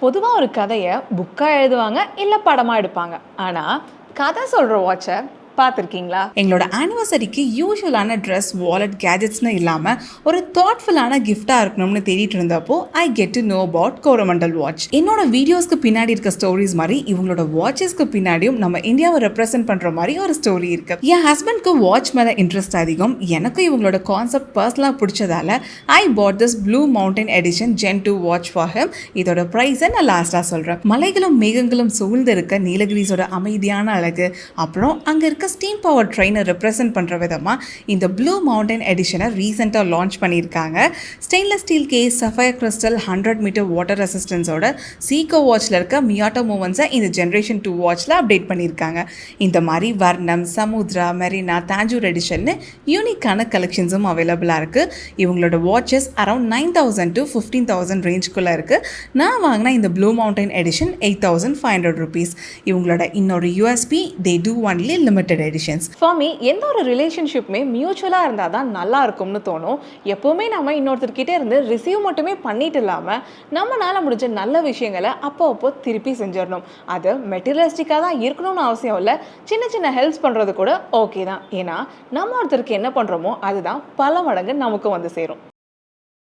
பொதுவா ஒரு கதைய புக்கா எழுதுவாங்க, இல்ல படமா எடுப்பாங்க. ஆனா, கதை சொல்ற வாட்ச பார்த்துருக்கீங்களா? எங்களோட ஆனிவர்சரிக்கு யூஷுவலான ட்ரெஸ், வாலெட், கேஜெட்ஸ்னு இல்லாமல் ஒரு தாட்ஃபுல்லான கிஃப்டாக இருக்கணும்னு தேடிட்டு இருந்தப்போ I get to know about Coromandel watch. என்னோட வீடியோஸ்க்கு பின்னாடி இருக்க ஸ்டோரிஸ் மாதிரி இவங்களோட வாட்சஸ்க்கு பின்னாடியும் நம்ம இந்தியாவை ரெப்ரசென்ட் பண்ணுற மாதிரி ஒரு ஸ்டோரி இருக்கு. என் ஹஸ்பண்ட்க்கு வாட்ச் மேலே இன்ட்ரெஸ்ட் அதிகம். எனக்கும் இவங்களோட கான்செப்ட் பர்சனலாக பிடிச்சதால I bought this blue mountain edition gen 2 watch for him. இதோட ப்ரைஸை நான் லாஸ்ட்டாக சொல்கிறேன். மலைகளும் மேகங்களும் சூழ்ந்து இருக்க நீலகிரிஸோட அமைதியான அழகு, அப்புறம் அங்கே இருக்க ஸ்டீம் பவர் ட்ரெயினை ரெப்ரசென்ட் பண்ணுற விதமாக இந்த ப்ளூ மவுண்டன் எடிஷனை ரீசெண்டாக லான்ச் பண்ணியிருக்காங்க. Stainless steel case, sapphire crystal, 100 metre water ரெசிஸ்டன்ஸோட சீகோ வாட்சில் இருக்க மியாட்டோ மூமெண்ட்ஸை இந்த ஜென்ரேஷன் 2 வாட்சில் அப்டேட் பண்ணியிருக்காங்க. இந்த மாதிரி வர்ணம், சமுத்ரா, மெரினா, தாஞ்சூர் எடிஷன்னு யூனிக்கான கலெக்ஷன்ஸும் அவைலபிளாக இருக்குது. இவங்களோட வாட்சஸ் அரௌண்ட் 9,000 to 15,000 ரேஞ்சுக்குள்ளே இருக்குது. நான் வாங்கின இந்த ப்ளூ மவுண்டன் எடிஷன் 8,500 rupees. இவங்களோட இன்னொரு USB, they do only limited editions. For me, எந்த ஒரு ரிலேஷன்ஷிப்புமே மியூச்சுவலாக இருந்தால் தான் நல்லா இருக்கும்னு தோணும். எப்போவுமே நம்ம இன்னொருத்தர்கிட்ட இருந்து ரிசீவ் மட்டுமே பண்ணிட்டு இல்லாமல் நம்மளால் முடிஞ்ச நல்ல விஷயங்களை அப்போ திருப்பி செஞ்சிடணும். அது மெட்டீரியலிஸ்டிக்காக தான் இருக்கணும்னு அவசியம் இல்லை. சின்ன சின்ன ஹெல்ப்ஸ் பண்ணுறது கூட ஓகே தான். ஏன்னா நம்ம ஒருத்தருக்கு என்ன பண்ணுறோமோ அதுதான் பல மடங்கு நமக்கு வந்து சேரும்.